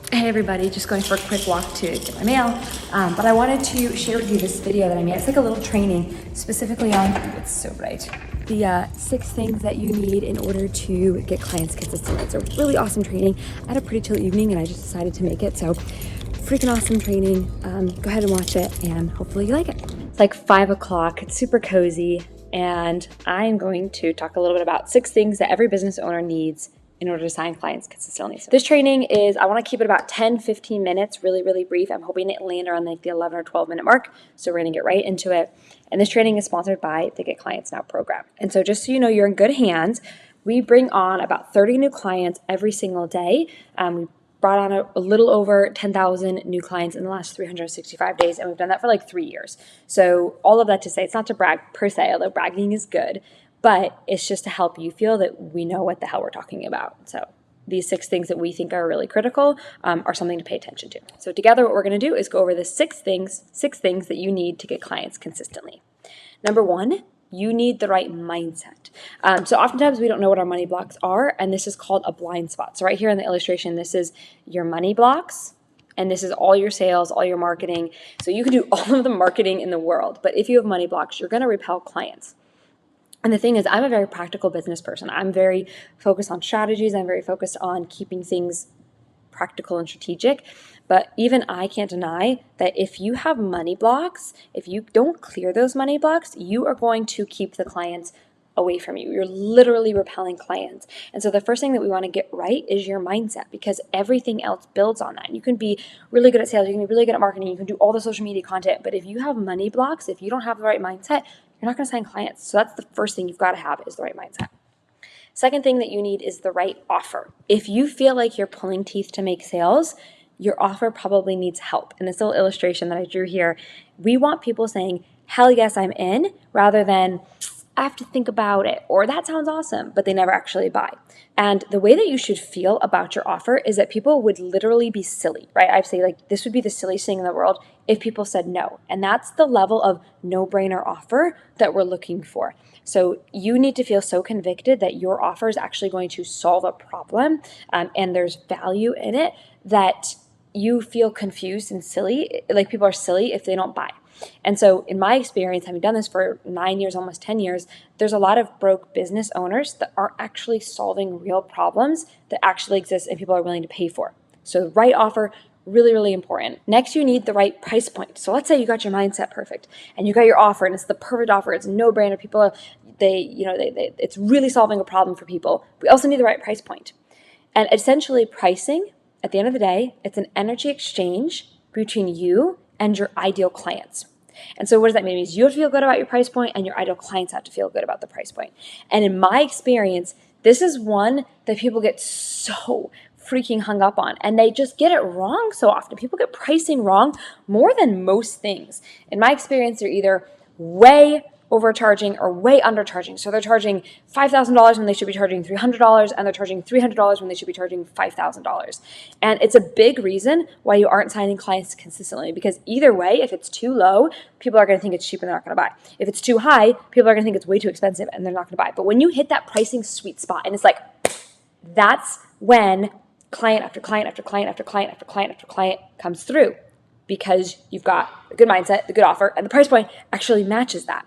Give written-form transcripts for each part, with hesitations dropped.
Hey everybody, just going for a quick walk to get my mail, but I wanted to share with you this video that I made. It's like a little training specifically on, it's so bright, the 6 things that you need in order to get clients consistently. It's a really awesome training. I had a pretty chill evening and I just decided to make it, so freaking awesome training. Go ahead and watch it and hopefully you like it. It's like 5 o'clock, it's super cozy, and I'm going to talk a little bit about 6 things that every business owner needs in order to sign clients consistently. So this training is, I want to keep it about 10-15 minutes, really brief. I'm hoping it land around like the 11 or 12 minute mark. So we're going to get right into it. And this training is sponsored by the Get Clients Now program. And so just so you know, you're in good hands. We bring on about 30 new clients every single day. We brought on a little over 10,000 new clients in the last 365 days, and we've done that for like 3 years. So all of that to say, it's not to brag per se, although bragging is good, but it's just to help you feel that we know what the hell we're talking about. So these 6 things that we think are really critical are something to pay attention to. So together what we're going to do is go over the 6 things that you need to get clients consistently. Number 1, you need the right mindset. So oftentimes we don't know what our money blocks are, and this is called a blind spot. So right here in the illustration, this is your money blocks, and this is all your sales, all your marketing. So you can do all of the marketing in the world, but if you have money blocks, you're going to repel clients. And the thing is, I'm a very practical business person. I'm very focused on strategies. I'm very focused on keeping things practical and strategic. But even I can't deny that if you have money blocks, if you don't clear those money blocks, you are going to keep the clients away from you. You're literally repelling clients. And so the first thing that we want to get right is your mindset, because everything else builds on that. You can be really good at sales, you can be really good at marketing, you can do all the social media content, but if you have money blocks, if you don't have the right mindset, you're not going to sign clients. So that's the first thing you've got to have, is the right mindset. Second thing that you need is the right offer. If you feel like you're pulling teeth to make sales, your offer probably needs help. In this little illustration that I drew here, we want people saying, hell yes, I'm in, rather than I have to think about it, or that sounds awesome, but they never actually buy. And the way that you should feel about your offer is that people would literally be silly, right? I'd say like this would be the silliest thing in the world if people said no. And that's the level of no-brainer offer that we're looking for. So you need to feel so convicted that your offer is actually going to solve a problem, and there's value in it, that you feel confused and silly, like people are silly if they don't buy. And so in my experience, having done this for 9 years, almost 10 years, there's a lot of broke business owners that aren't actually solving real problems that actually exist and people are willing to pay for. So the right offer, really important. Next, you need the right price point. So let's say you got your mindset perfect and you got your offer and it's the perfect offer. It's no-brainer. People, it's really solving a problem for people. We also need the right price point. And essentially pricing, at the end of the day, it's an energy exchange between you and your ideal clients. And so what does that mean? It means you have to feel good about your price point and your ideal clients have to feel good about the price point. And in my experience, this is one that people get so freaking hung up on, and they just get it wrong so often. People get pricing wrong more than most things. In my experience, they're either way overcharging or way undercharging. So they're charging $5,000 when they should be charging $300, and they're charging $300 when they should be charging $5,000. And it's a big reason why you aren't signing clients consistently, because either way, if it's too low, people are going to think it's cheap and they're not going to buy. If it's too high, people are going to think it's way too expensive and they're not going to buy. But when you hit that pricing sweet spot, and it's like, that's when client after client after client after client after client after client comes through, because you've got a good mindset, the good offer, and the price point actually matches that.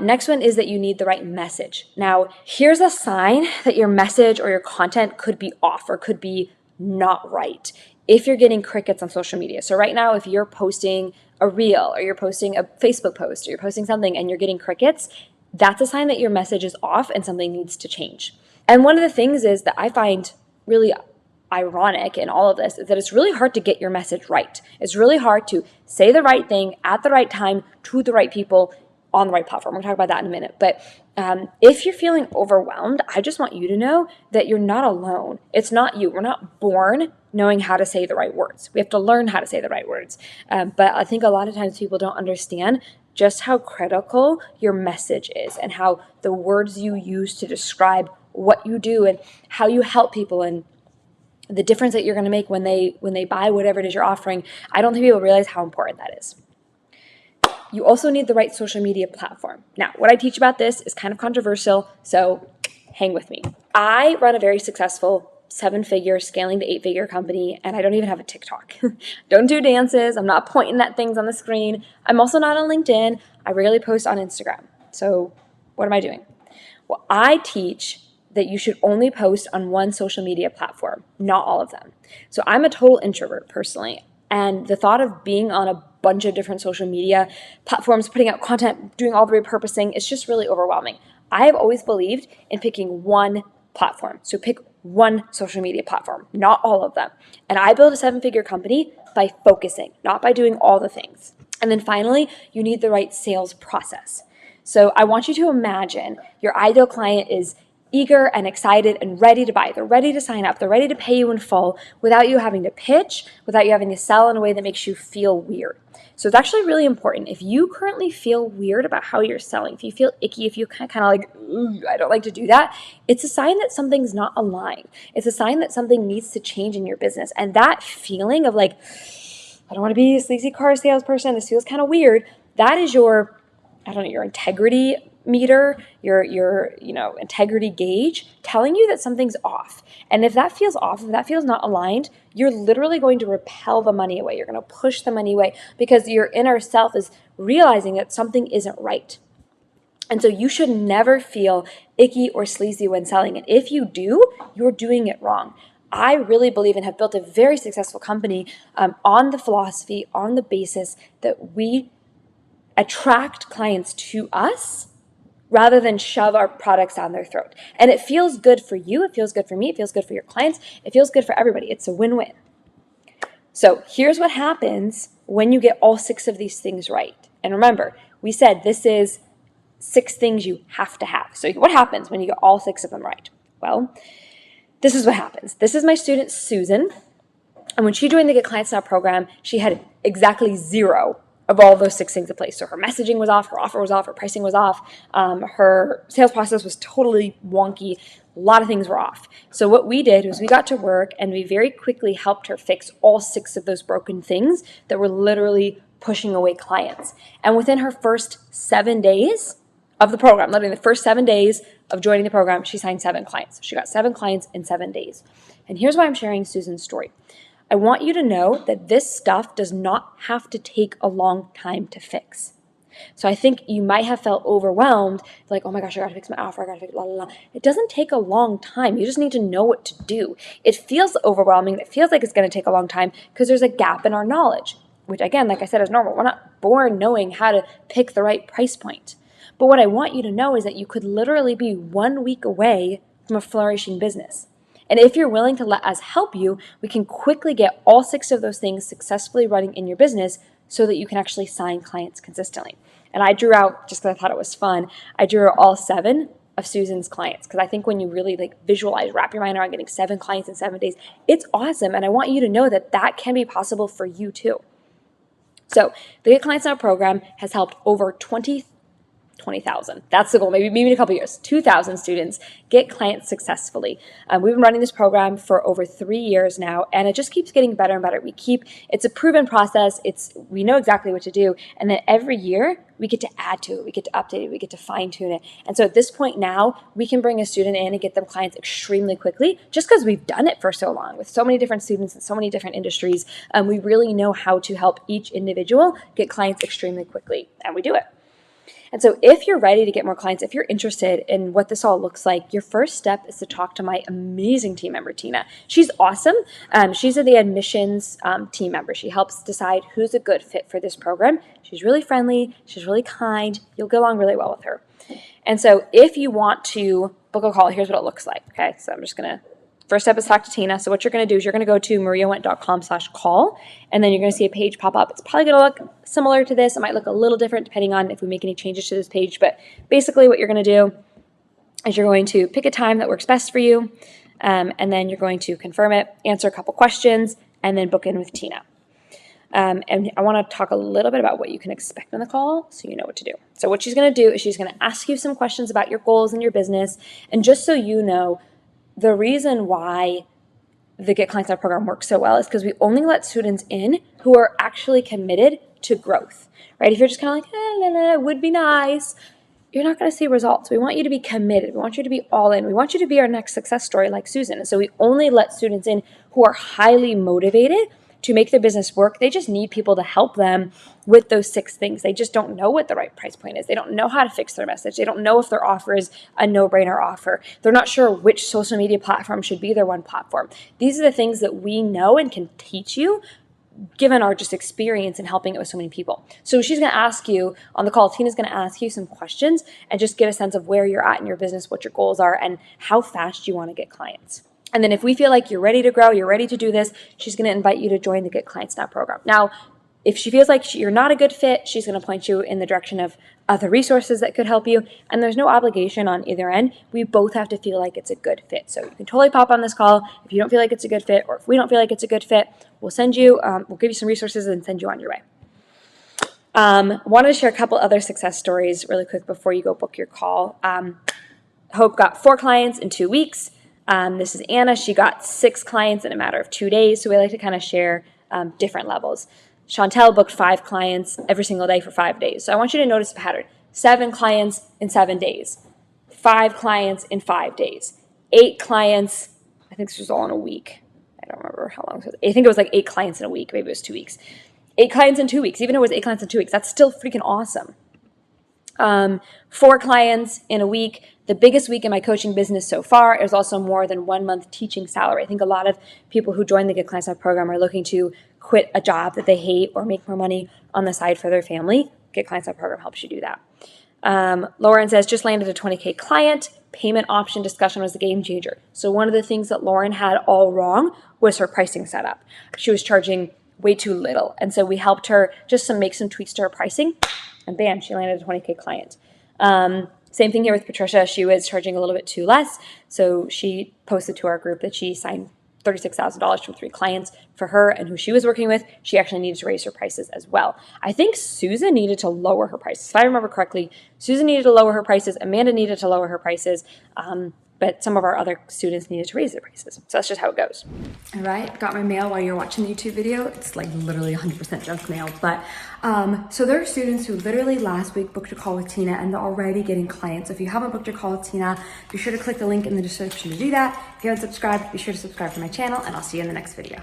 Next one is that you need the right message. Now, here's a sign that your message or your content could be off or could be not right if you're getting crickets on social media. So right now, if you're posting a reel or you're posting a Facebook post or you're posting something and you're getting crickets, that's a sign that your message is off and something needs to change. And one of the things is that I find really ironic in all of this is that it's really hard to get your message right. It's really hard to say the right thing at the right time to the right people on the right platform. We'll talk about that in a minute. But if you're feeling overwhelmed, I just want you to know that you're not alone. It's not you. We're not born knowing how to say the right words. We have to learn how to say the right words. But I think a lot of times people don't understand just how critical your message is and how the words you use to describe what you do and how you help people and the difference that you're going to make when they buy whatever it is you're offering. I don't think people realize how important that is. You also need the right social media platform. Now, what I teach about this is kind of controversial, so hang with me. I run a very successful 7-figure, scaling to 8-figure company, and I don't even have a TikTok. Don't do dances. I'm not pointing at things on the screen. I'm also not on LinkedIn. I rarely post on Instagram. So what am I doing? Well, I teach that you should only post on one social media platform, not all of them. So I'm a total introvert personally, and the thought of being on a bunch of different social media platforms, putting out content, doing all the repurposing, it's just really overwhelming. I have always believed in picking one platform. So pick one social media platform, not all of them. And I built a 7-figure company by focusing, not by doing all the things. And then finally, you need the right sales process. So I want you to imagine your ideal client is eager and excited and ready to buy. They're ready to sign up. They're ready to pay you in full without you having to pitch, without you having to sell in a way that makes you feel weird. So it's actually really important. If you currently feel weird about how you're selling, if you feel icky, if you kind of like, I don't like to do that, it's a sign that something's not aligned. It's a sign that something needs to change in your business. And that feeling of like, I don't want to be a sleazy car salesperson, this feels kind of weird, that is your, I don't know, your integrity meter, your integrity gauge telling you that something's off. And if that feels off, if that feels not aligned, you're literally going to repel the money away. You're going to push the money away because your inner self is realizing that something isn't right. And so you should never feel icky or sleazy when selling. And if you do, you're doing it wrong. I really believe and have built a very successful company on the philosophy, on the basis that we attract clients to us rather than shove our products down their throat. And it feels good for you. It feels good for me. It feels good for your clients. It feels good for everybody. It's a win-win. So here's what happens when you get all 6 of these things right. And remember, we said this is 6 things you have to have. So what happens when you get all 6 of them right? Well, this is what happens. This is my student, Susan. And when she joined the Get Clients Now program, she had exactly 0 of all those 6 things in place. So her messaging was off, her offer was off, her pricing was off, her sales process was totally wonky. A lot of things were off. So what we did was we got to work and we very quickly helped her fix all 6 of those broken things that were literally pushing away clients. And within her first 7 days of the program, literally the first 7 days of joining the program, she signed 7 clients. She got 7 clients in 7 days. And here's why I'm sharing Susan's story. I want you to know that this stuff does not have to take a long time to fix. So I think you might have felt overwhelmed, like, oh my gosh, I gotta fix my offer, I gotta fix blah, blah, blah. It doesn't take a long time. You just need to know what to do. It feels overwhelming. It feels like it's gonna take a long time because there's a gap in our knowledge, which again, like I said, is normal. We're not born knowing how to pick the right price point. But what I want you to know is that you could literally be 1 week away from a flourishing business. And if you're willing to let us help you, we can quickly get all 6 of those things successfully running in your business so that you can actually sign clients consistently. And I drew out, just because I thought it was fun, I drew out all 7 of Susan's clients because I think when you really visualize, wrap your mind around getting 7 clients in 7 days, it's awesome. And I want you to know that that can be possible for you too. So the Get Clients Now program has helped over 20,000. That's the goal, maybe in a couple years. 2,000 students get clients successfully. We've been running this program for over 3 years now, and it just keeps getting better and better. It's a proven process. We know exactly what to do, and then every year we get to add to it, we get to update it, we get to fine tune it. And so at this point now, we can bring a student in and get them clients extremely quickly, just because we've done it for so long with so many different students in so many different industries. We really know how to help each individual get clients extremely quickly, and we do it. And so if you're ready to get more clients, if you're interested in what this all looks like, your first step is to talk to my amazing team member, Tina. She's awesome. She's the admissions team member. She helps decide who's a good fit for this program. She's really friendly. She's really kind. You'll get along really well with her. And so if you want to book a call, here's what it looks like. Okay, so I'm just going to, first step is talk to Tina. So what you're going to do is you're going to go to mariawendt.com/call, and then you're going to see a page pop up. It's probably going to look similar to this. It might look a little different depending on if we make any changes to this page. But basically what you're going to do is you're going to pick a time that works best for you, and then you're going to confirm it, answer a couple questions, and then book in with Tina. And I want to talk a little bit about what you can expect on the call so you know what to do. So what she's going to do is she's going to ask you some questions about your goals and your business. And just so you know, the reason why the Get Clients Now program works so well is because we only let students in who are actually committed to growth, right? If you're just kind of like, would be nice, you're not going to see results. We want you to be committed. We want you to be all in. We want you to be our next success story like Susan. And so we only let students in who are highly motivated to make their business work. They just need people to help them with those 6 things. They just don't know what the right price point is. They don't know how to fix their message. They don't know if their offer is a no-brainer offer. They're not sure which social media platform should be their one platform. These are the things that we know and can teach you given our just experience in helping it with so many people. So she's going to ask you on the call, Tina's going to ask you some questions and just get a sense of where you're at in your business, what your goals are, and how fast you want to get clients. And then if we feel like you're ready to grow, you're ready to do this, she's going to invite you to join the Get Clients Now program. Now, if she feels like you're not a good fit, she's going to point you in the direction of other resources that could help you. And there's no obligation on either end. We both have to feel like it's a good fit. So you can totally pop on this call if you don't feel like it's a good fit, or if we don't feel like it's a good fit, we'll send you, we'll give you some resources and send you on your way. Wanted to share a couple other success stories really quick before you go book your call. Hope got 4 clients in 2 weeks. This is Anna. She got 6 clients in a matter of 2 days. So we like to kind of share different levels. Chantel booked 5 clients every single day for 5 days. So I want you to notice a pattern. 7 clients in 7 days. 5 clients in 5 days. 8 clients, I think this was all in a week. I don't remember how long it was. I think it was like 8 clients in a week. Maybe it was 2 weeks. 8 clients in 2 weeks. Even if it was 8 clients in 2 weeks, that's still freaking awesome. 4 clients in a week. The biggest week in my coaching business so far is also more than 1 month teaching salary. I think a lot of people who join the Get Clients Now program are looking to quit a job that they hate or make more money on the side for their family. Get Clients Now program helps you do that. Lauren says, just landed a 20K client. Payment option discussion was a game changer. So one of the things that Lauren had all wrong was her pricing setup. She was charging way too little. And so we helped her just make some tweaks to her pricing. And bam, she landed a 20K client. Same thing here with Patricia. She was charging a little bit too less. So she posted to our group that she signed $36,000 from 3 clients for her and who she was working with. She actually needed to raise her prices as well. I think Susan needed to lower her prices. If I remember correctly, Susan needed to lower her prices. Amanda needed to lower her prices. But some of our other students needed to raise their prices. So that's just how it goes. All right, got my mail while you're watching the YouTube video. It's like literally 100% junk mail. But so there are students who literally last week booked a call with Tina and they're already getting clients. So if you haven't booked a call with Tina, be sure to click the link in the description to do that. If you haven't subscribed, be sure to subscribe to my channel and I'll see you in the next video.